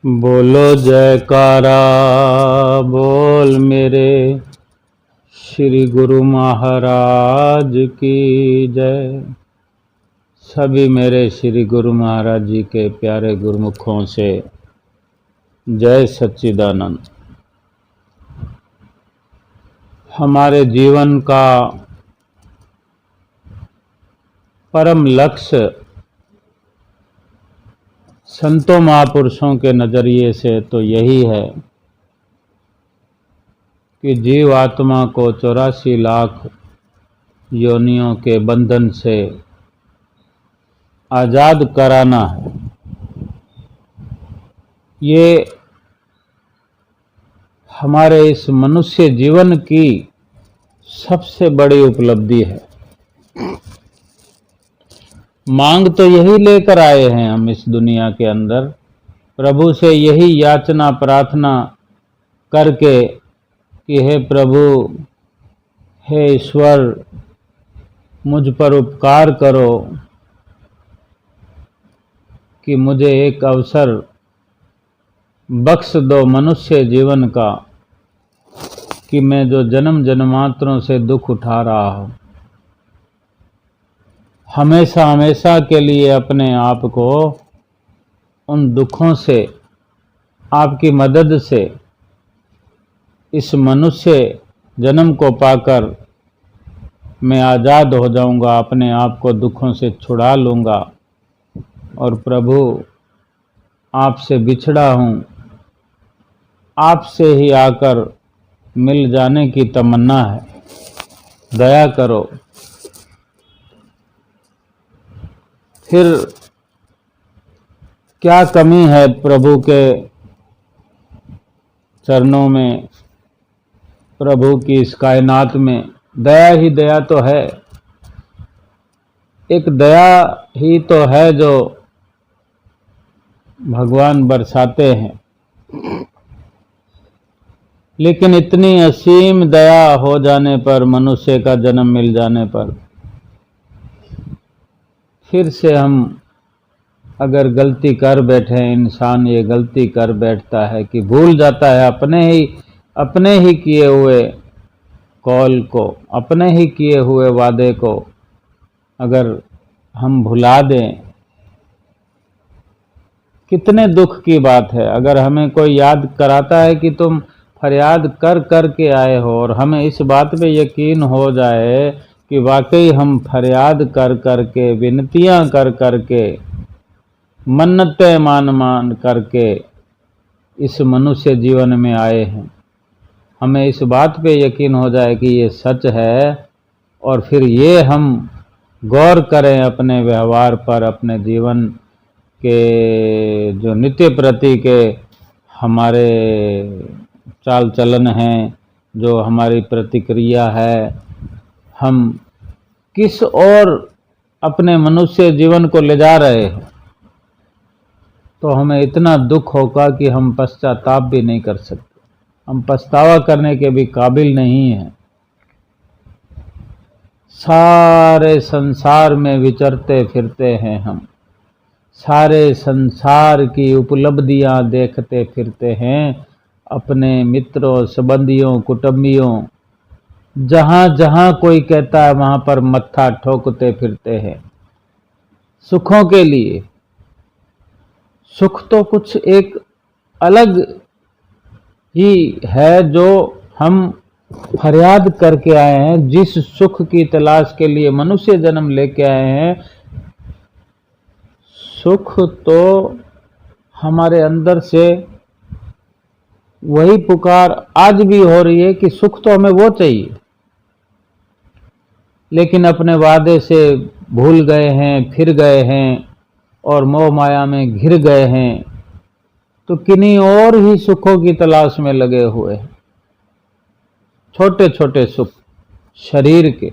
बोलो जयकारा बोल मेरे श्री गुरु महाराज की जय। सभी मेरे श्री गुरु महाराज जी के प्यारे गुरुमुखों से जय सच्चिदानंद। हमारे जीवन का परम लक्ष्य संतों महापुरुषों के नज़रिए से तो यही है कि जीव आत्मा को 84 लाख योनियों के बंधन से आज़ाद कराना है। ये हमारे इस मनुष्य जीवन की सबसे बड़ी उपलब्धि है। मांग तो यही लेकर आए हैं हम इस दुनिया के अंदर, प्रभु से यही याचना प्रार्थना करके कि हे प्रभु, हे ईश्वर, मुझ पर उपकार करो कि मुझे एक अवसर बख्श दो मनुष्य जीवन का, कि मैं जो जन्म जन्मांतरों से दुख उठा रहा हूँ, हमेशा हमेशा के लिए अपने आप को उन दुखों से आपकी मदद से इस मनुष्य जन्म को पाकर मैं आज़ाद हो जाऊंगा, अपने आप को दुखों से छुड़ा लूँगा और प्रभु आपसे बिछड़ा हूँ, आपसे ही आकर मिल जाने की तमन्ना है, दया करो। फिर क्या कमी है प्रभु के चरणों में, प्रभु की इस कायनात में? दया ही दया तो है, एक दया ही तो है जो भगवान बरसाते हैं। लेकिन इतनी असीम दया हो जाने पर, मनुष्य का जन्म मिल जाने पर, फिर से हम अगर गलती कर बैठे, इंसान ये गलती कर बैठता है कि भूल जाता है अपने ही किए हुए कौल को, अपने ही किए हुए वादे को अगर हम भुला दें, कितने दुख की बात है। अगर हमें कोई याद कराता है कि तुम फरियाद कर कर के आए हो और हमें इस बात पे यकीन हो जाए कि वाकई हम फरियाद कर कर के, विनतियां कर कर के, मन्नतें मान मान करके इस मनुष्य जीवन में आए हैं, हमें इस बात पे यकीन हो जाए कि ये सच है, और फिर ये हम गौर करें अपने व्यवहार पर, अपने जीवन के जो नित्य प्रति के हमारे चाल चलन हैं, जो हमारी प्रतिक्रिया है, हम किस ओर अपने मनुष्य जीवन को ले जा रहे हैं, तो हमें इतना दुख होगा कि हम पश्चाताप भी नहीं कर सकते, हम पछतावा करने के भी काबिल नहीं हैं। सारे संसार में विचरते फिरते हैं हम, सारे संसार की उपलब्धियां देखते फिरते हैं, अपने मित्रों, संबंधियों, कुटुंबियों, जहां जहां कोई कहता है वहां पर मत्था ठोकते फिरते हैं सुखों के लिए। सुख तो कुछ एक अलग ही है जो हम फरियाद करके आए हैं, जिस सुख की तलाश के लिए मनुष्य जन्म लेके आए हैं, सुख तो हमारे अंदर से वही पुकार आज भी हो रही है कि सुख तो हमें वो चाहिए, लेकिन अपने वादे से भूल गए हैं, फिर गए हैं और मोह माया में घिर गए हैं, तो किन्हीं और ही सुखों की तलाश में लगे हुए हैं। छोटे छोटे सुख, शरीर के,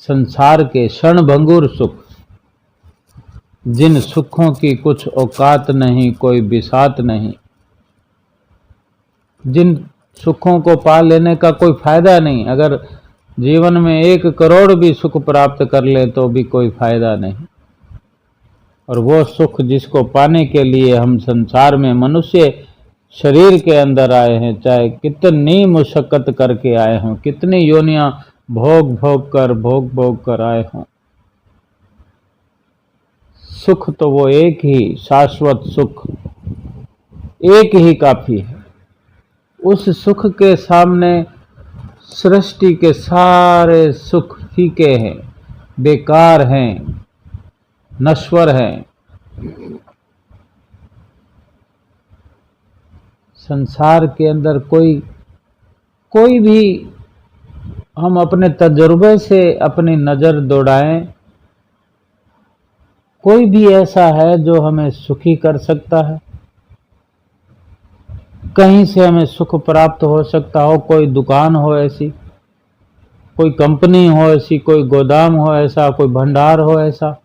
संसार के क्षणभंगुर सुख, जिन सुखों की कुछ औकात नहीं, कोई बिसात नहीं, जिन सुखों को पा लेने का कोई फायदा नहीं। अगर जीवन में 1 करोड़ भी सुख प्राप्त कर ले तो भी कोई फायदा नहीं। और वो सुख जिसको पाने के लिए हम संसार में मनुष्य शरीर के अंदर आए हैं, चाहे कितनी मुशक्कत करके आए हों, कितनी योनियां भोग भोग कर आए हों, सुख तो वो एक ही शाश्वत सुख, एक ही काफी है। उस सुख के सामने सृष्टि के सारे सुख फीके हैं, बेकार हैं, नश्वर हैं। संसार के अंदर कोई भी हम अपने तजुर्बे से अपनी नजर दौड़ाएं, कोई भी ऐसा है जो हमें सुखी कर सकता है? कहीं से हमें सुख प्राप्त हो सकता हो? कोई दुकान हो ऐसी, कोई कंपनी हो ऐसी, कोई गोदाम हो ऐसा, कोई भंडार हो ऐसा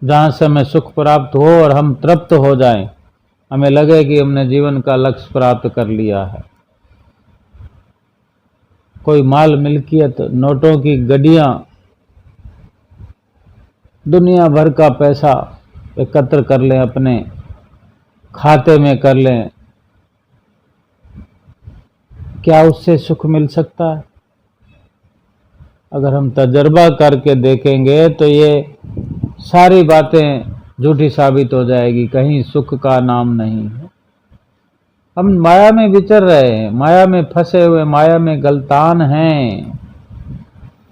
जहां से हमें सुख प्राप्त हो और हम तृप्त हो जाएं, हमें लगे कि हमने जीवन का लक्ष्य प्राप्त कर लिया है? कोई माल मिल्कियत, नोटों की गड्डियां, दुनिया भर का पैसा एकत्र कर लें, अपने खाते में कर लें, क्या उससे सुख मिल सकता है? अगर हम तजर्बा करके देखेंगे तो ये सारी बातें झूठी साबित हो जाएगी, कहीं सुख का नाम नहीं है। हम माया में विचर रहे हैं, माया में फंसे हुए, माया में गलतान हैं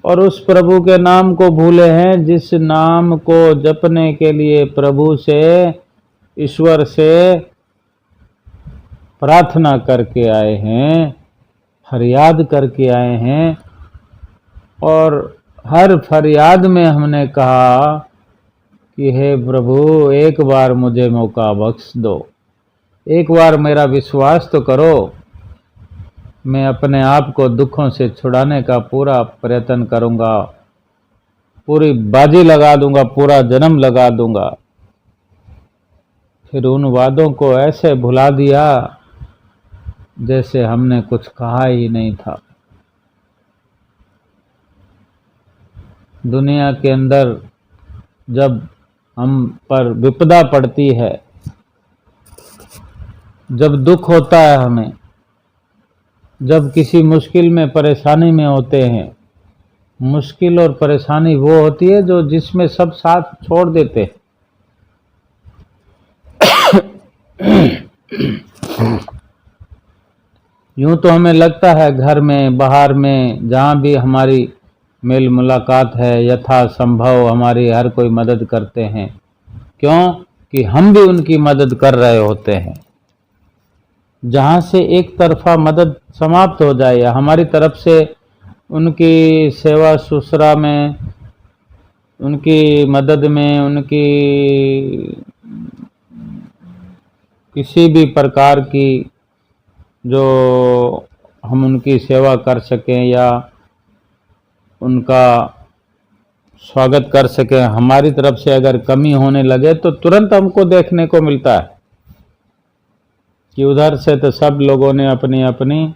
और उस प्रभु के नाम को भूले हैं, जिस नाम को जपने के लिए प्रभु से, ईश्वर से प्रार्थना करके आए हैं, फरियाद करके आए हैं। और हर फरियाद में हमने कहा कि हे प्रभु, एक बार मुझे मौका बख्श दो, एक बार मेरा विश्वास तो करो, मैं अपने आप को दुखों से छुड़ाने का पूरा प्रयत्न करूंगा, पूरी बाजी लगा दूंगा, पूरा जन्म लगा दूंगा। फिर उन वादों को ऐसे भुला दिया जैसे हमने कुछ कहा ही नहीं था। दुनिया के अंदर जब हम पर विपदा पड़ती है, जब दुख होता है हमें, जब किसी मुश्किल में, परेशानी में होते हैं, मुश्किल और परेशानी वो होती है जो जिसमें सब साथ छोड़ देते हैं। यूं तो हमें लगता है घर में, बाहर में, जहां भी हमारी मेल मुलाकात है, यथा संभव हमारी हर कोई मदद करते हैं। क्यों? कि हम भी उनकी मदद कर रहे होते हैं। जहां से एक तरफा मदद समाप्त हो जाए या हमारी तरफ से उनकी सेवा सुसरा में, उनकी मदद में, उनकी किसी भी प्रकार की जो हम उनकी सेवा कर सकें या उनका स्वागत कर सकें, हमारी तरफ से अगर कमी होने लगे तो तुरंत हमको देखने को मिलता है कि उधर से तो सब लोगों ने अपनी अपनी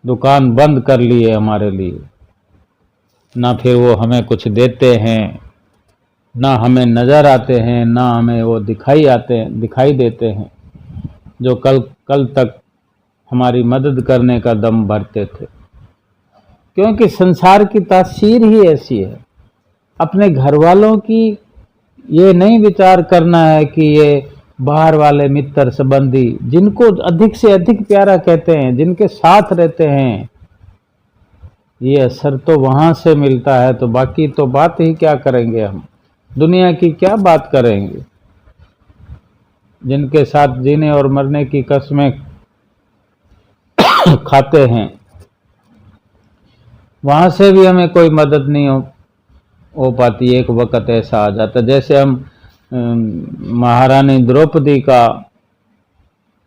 दुकान बंद कर ली है हमारे लिए। ना फिर वो हमें कुछ देते हैं, ना हमें नज़र आते हैं, ना हमें वो दिखाई देते हैं जो कल तक हमारी मदद करने का दम भरते थे। क्योंकि संसार की तासीर ही ऐसी है। अपने घर वालों की ये नहीं विचार करना है कि ये बाहर वाले मित्र संबंधी, जिनको अधिक से अधिक प्यारा कहते हैं, जिनके साथ रहते हैं, ये असर तो वहां से मिलता है। तो बाकी तो बात ही क्या करेंगे, हम दुनिया की क्या बात करेंगे? जिनके साथ जीने और मरने की कसमें खाते हैं, वहां से भी हमें कोई मदद नहीं हो पाती। एक वक्त ऐसा आ जाता, जैसे हम महारानी द्रौपदी का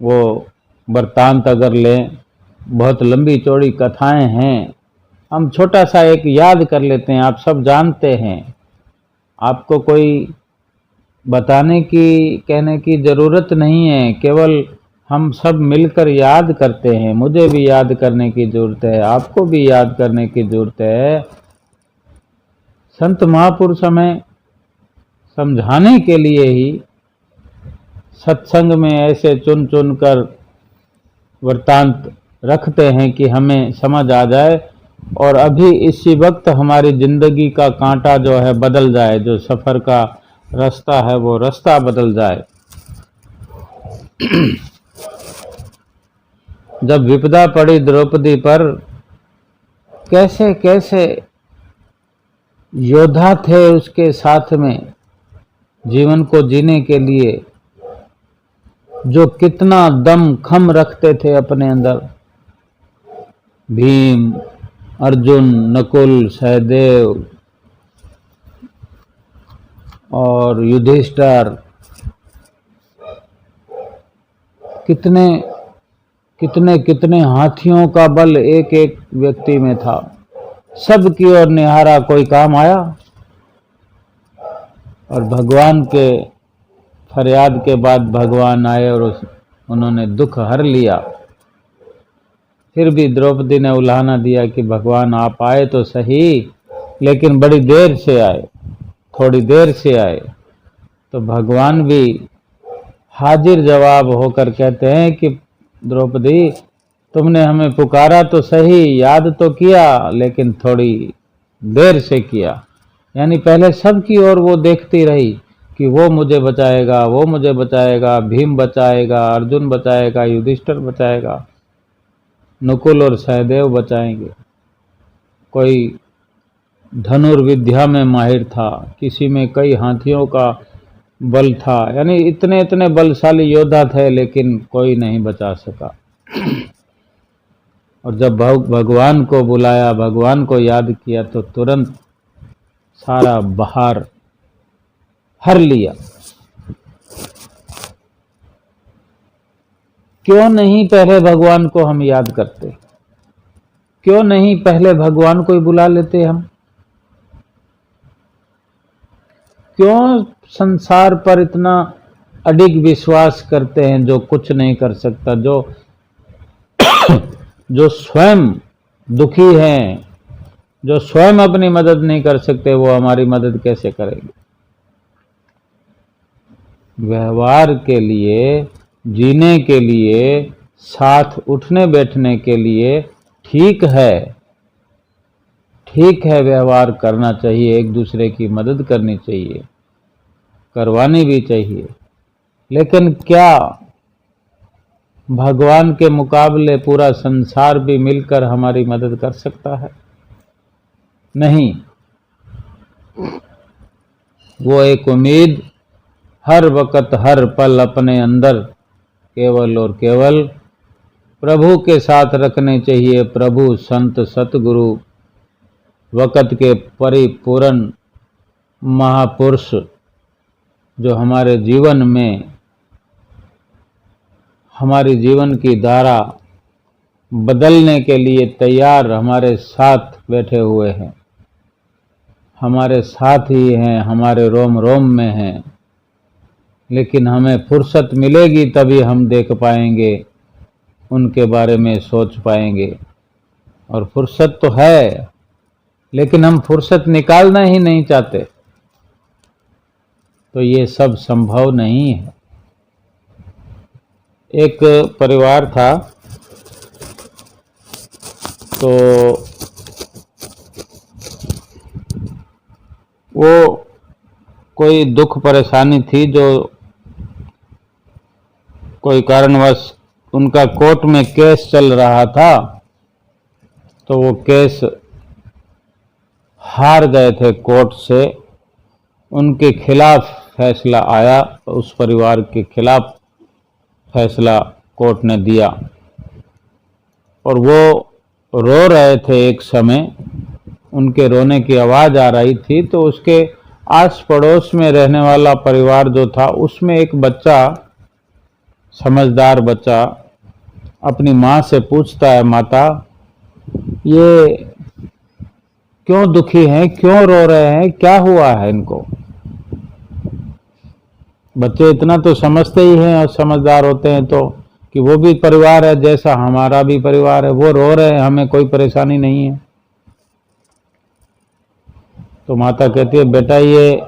वो वृत्तांत अगर लें, बहुत लंबी चौड़ी कथाएं हैं, हम छोटा सा एक याद कर लेते हैं। आप सब जानते हैं, आपको कोई बताने की, कहने की जरूरत नहीं है, केवल हम सब मिलकर याद करते हैं। मुझे भी याद करने की जरूरत है, आपको भी याद करने की जरूरत है। संत महापुरुष हमें समझाने के लिए ही सत्संग में ऐसे चुन चुन कर वृत्तांत रखते हैं कि हमें समझ आ जाए और अभी इसी वक्त हमारी जिंदगी का कांटा जो है बदल जाए, जो सफर का रास्ता है वो रास्ता बदल जाए। जब विपदा पड़ी द्रौपदी पर, कैसे कैसे योद्धा थे उसके साथ में जीवन को जीने के लिए, जो कितना दम खम रखते थे अपने अंदर। भीम, अर्जुन, नकुल, सहदेव और युधिष्ठिर, कितने कितने कितने हाथियों का बल एक एक व्यक्ति में था। सब की ओर निहारा, कोई काम आया? और भगवान के फरियाद के बाद भगवान आए और उन्होंने दुख हर लिया। फिर भी द्रौपदी ने उल्हाना दिया कि भगवान आप आए तो सही, लेकिन बड़ी देर से आए, थोड़ी देर से आए। तो भगवान भी हाजिर जवाब होकर कहते हैं कि द्रौपदी, तुमने हमें पुकारा तो सही, याद तो किया, लेकिन थोड़ी देर से किया। यानी पहले सब की ओर वो देखती रही कि वो मुझे बचाएगा, वो मुझे बचाएगा, भीम बचाएगा, अर्जुन बचाएगा, युधिष्ठिर बचाएगा, नकुल और सहदेव बचाएंगे। कोई धनुर्विद्या में माहिर था, किसी में कई हाथियों का बल था, यानी इतने इतने बलशाली योद्धा थे, लेकिन कोई नहीं बचा सका। और जब भगवान को बुलाया, भगवान को याद किया, तो तुरंत सारा बहार हर लिया। क्यों नहीं पहले भगवान को हम याद करते? क्यों नहीं पहले भगवान को ही बुला लेते हम? क्यों संसार पर इतना अडिग विश्वास करते हैं जो कुछ नहीं कर सकता, जो स्वयं दुखी हैं, जो स्वयं अपनी मदद नहीं कर सकते, वो हमारी मदद कैसे करेंगे? व्यवहार के लिए, जीने के लिए, साथ उठने बैठने के लिए ठीक है व्यवहार करना चाहिए, एक दूसरे की मदद करनी चाहिए, करवानी भी चाहिए। लेकिन क्या भगवान के मुकाबले पूरा संसार भी मिलकर हमारी मदद कर सकता है? नहीं। वो एक उम्मीद हर वक्त हर पल अपने अंदर केवल और केवल प्रभु के साथ रखने चाहिए। प्रभु, संत, सतगुरु, वक्त के परिपूर्ण महापुरुष जो हमारे जीवन में हमारी जीवन की धारा बदलने के लिए तैयार हमारे साथ बैठे हुए हैं, हमारे साथ ही हैं, हमारे रोम रोम में हैं। लेकिन हमें फुर्सत मिलेगी तभी हम देख पाएंगे, उनके बारे में सोच पाएंगे। और फुर्सत तो है, लेकिन हम फुर्सत निकालना ही नहीं चाहते, तो ये सब संभव नहीं है। एक परिवार था, तो वो कोई दुख परेशानी थी, जो कोई कारणवश उनका कोर्ट में केस चल रहा था, तो वो केस हार गए थे कोर्ट से। उनके खिलाफ फैसला आया, उस परिवार के खिलाफ फैसला कोर्ट ने दिया। और वो रो रहे थे, एक समय उनके रोने की आवाज़ आ रही थी। तो उसके आस पड़ोस में रहने वाला परिवार जो था, उसमें एक बच्चा, समझदार बच्चा, अपनी माँ से पूछता है, माता ये क्यों दुखी हैं, क्यों रो रहे हैं, क्या हुआ है इनको? बच्चे इतना तो समझते ही हैं और समझदार होते हैं, तो कि वो भी परिवार है जैसा हमारा भी परिवार है, वो रो रहे हैं, हमें कोई परेशानी नहीं है। तो माता कहती है, बेटा ये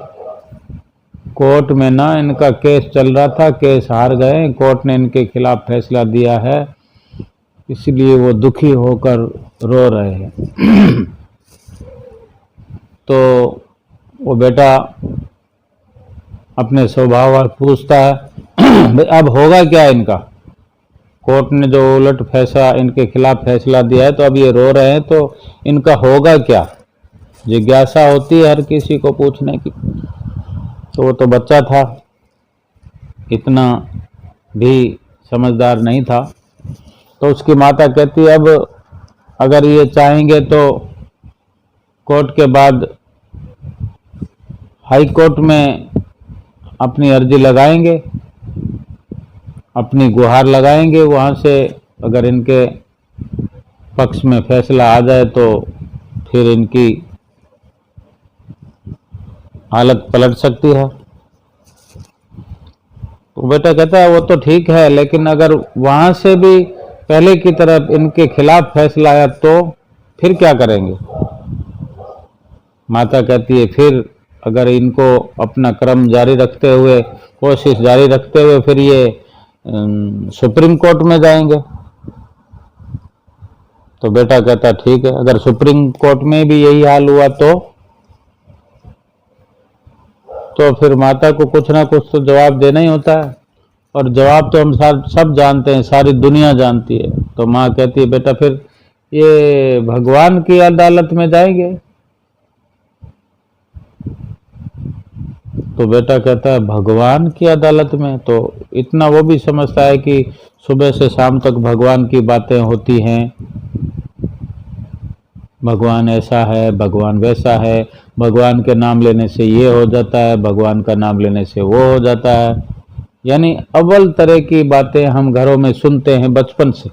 कोर्ट में ना इनका केस चल रहा था, केस हार गए, कोर्ट ने इनके खिलाफ फैसला दिया है, इसलिए वो दुखी होकर रो रहे हैं। तो वो बेटा अपने स्वभाव पूछता है अब होगा क्या इनका, कोर्ट ने जो उलट फैसला इनके खिलाफ फैसला दिया है, तो अब ये रो रहे हैं, तो इनका होगा क्या। जिज्ञासा होती है हर किसी को पूछने की। तो वो तो बच्चा था, इतना भी समझदार नहीं था। तो उसकी माता कहती है अब अगर ये चाहेंगे तो कोर्ट के बाद हाई कोर्ट में अपनी अर्जी लगाएंगे, अपनी गुहार लगाएंगे, वहाँ से अगर इनके पक्ष में फैसला आ जाए तो फिर इनकी हालत पलट सकती है। तो बेटा कहता है वो तो ठीक है, लेकिन अगर वहाँ से भी पहले की तरफ इनके खिलाफ फैसला आया तो फिर क्या करेंगे। माता कहती है फिर अगर इनको अपना क्रम जारी रखते हुए, कोशिश जारी रखते हुए फिर ये सुप्रीम कोर्ट में जाएंगे। तो बेटा कहता ठीक है, अगर सुप्रीम कोर्ट में भी यही हाल हुआ तो फिर माता को कुछ ना कुछ तो जवाब देना ही होता है, और जवाब तो हम सब जानते हैं, सारी दुनिया जानती है। तो माँ कहती है बेटा फिर ये भगवान की अदालत में जाएंगे। तो बेटा कहता है भगवान की अदालत में, तो इतना वो भी समझता है कि सुबह से शाम तक भगवान की बातें होती हैं, भगवान ऐसा है, भगवान वैसा है, भगवान के नाम लेने से ये हो जाता है, भगवान का नाम लेने से वो हो जाता है। यानी अव्वल तरह की बातें हम घरों में सुनते हैं बचपन से।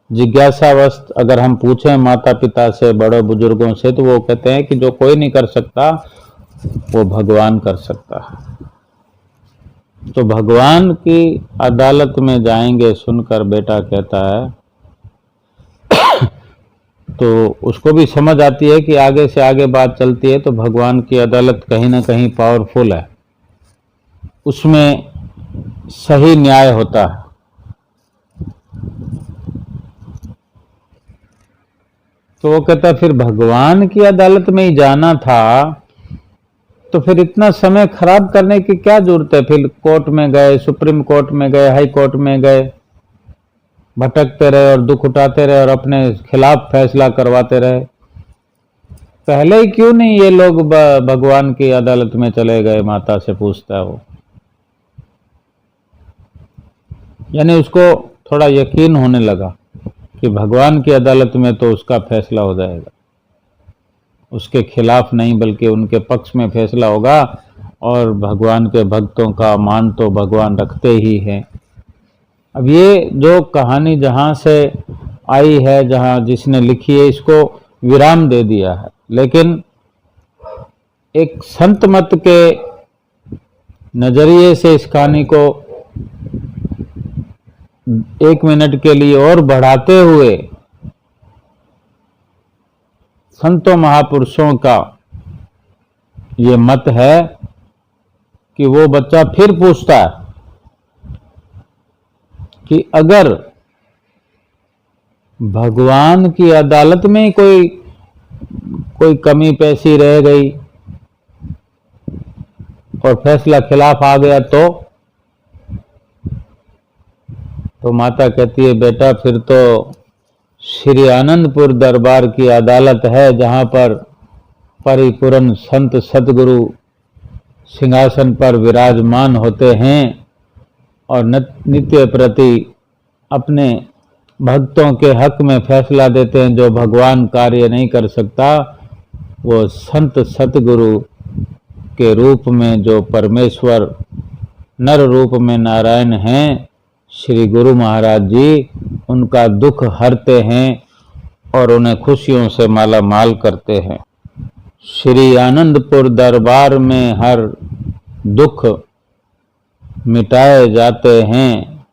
जिज्ञासावश अगर हम पूछें माता पिता से, बड़े बुजुर्गों से, तो वो कहते हैं कि जो कोई नहीं कर सकता वो भगवान कर सकता है। तो भगवान की अदालत में जाएंगे सुनकर बेटा कहता है तो उसको भी समझ आती है कि आगे से आगे बात चलती है तो भगवान की अदालत कहीं ना कहीं पावरफुल है, उसमें सही न्याय होता है। तो वो कहता है फिर भगवान की अदालत में ही जाना था तो फिर इतना समय खराब करने की क्या जरूरत है। फिर कोर्ट में गए, सुप्रीम कोर्ट में गए, हाई कोर्ट में गए, भटकते रहे और दुख उठाते रहे और अपने खिलाफ फैसला करवाते रहे। पहले ही क्यों नहीं ये लोग भगवान की अदालत में चले गए, माता से पूछता है वो। यानी उसको थोड़ा यकीन होने लगा कि भगवान की अदालत में तो उसका फैसला हो जाएगा, उसके खिलाफ नहीं बल्कि उनके पक्ष में फैसला होगा, और भगवान के भक्तों का मान तो भगवान रखते ही हैं। अब ये जो कहानी जहाँ से आई है, जहाँ जिसने लिखी है, इसको विराम दे दिया है, लेकिन एक संत मत के नजरिए से इस कहानी को 1 मिनट के लिए और बढ़ाते हुए संतों महापुरुषों का ये मत है कि वो बच्चा फिर पूछता है कि अगर भगवान की अदालत में कोई कमी पेशी रह गई और फैसला खिलाफ आ गया तो माता कहती है बेटा फिर तो श्री आनंदपुर दरबार की अदालत है, जहां पर परिपूर्ण संत सतगुरु सिंहासन पर विराजमान होते हैं और नित्य प्रति अपने भक्तों के हक में फैसला देते हैं। जो भगवान कार्य नहीं कर सकता, वो संत सतगुरु के रूप में जो परमेश्वर नर रूप में नारायण हैं, श्री गुरु महाराज जी, उनका दुख हरते हैं और उन्हें खुशियों से माला माल करते हैं। श्री आनंदपुर दरबार में हर दुख मिटाए जाते हैं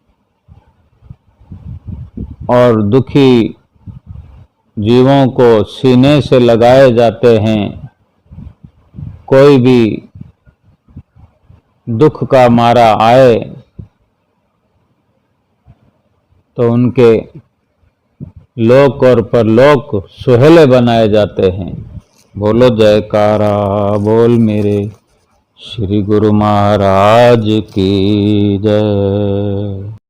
और दुखी जीवों को सीने से लगाए जाते हैं। कोई भी दुख का मारा आए तो उनके लोक और परलोक सुहेले बनाए जाते हैं। बोलो जयकारा बोल मेरे श्री गुरु महाराज की जय।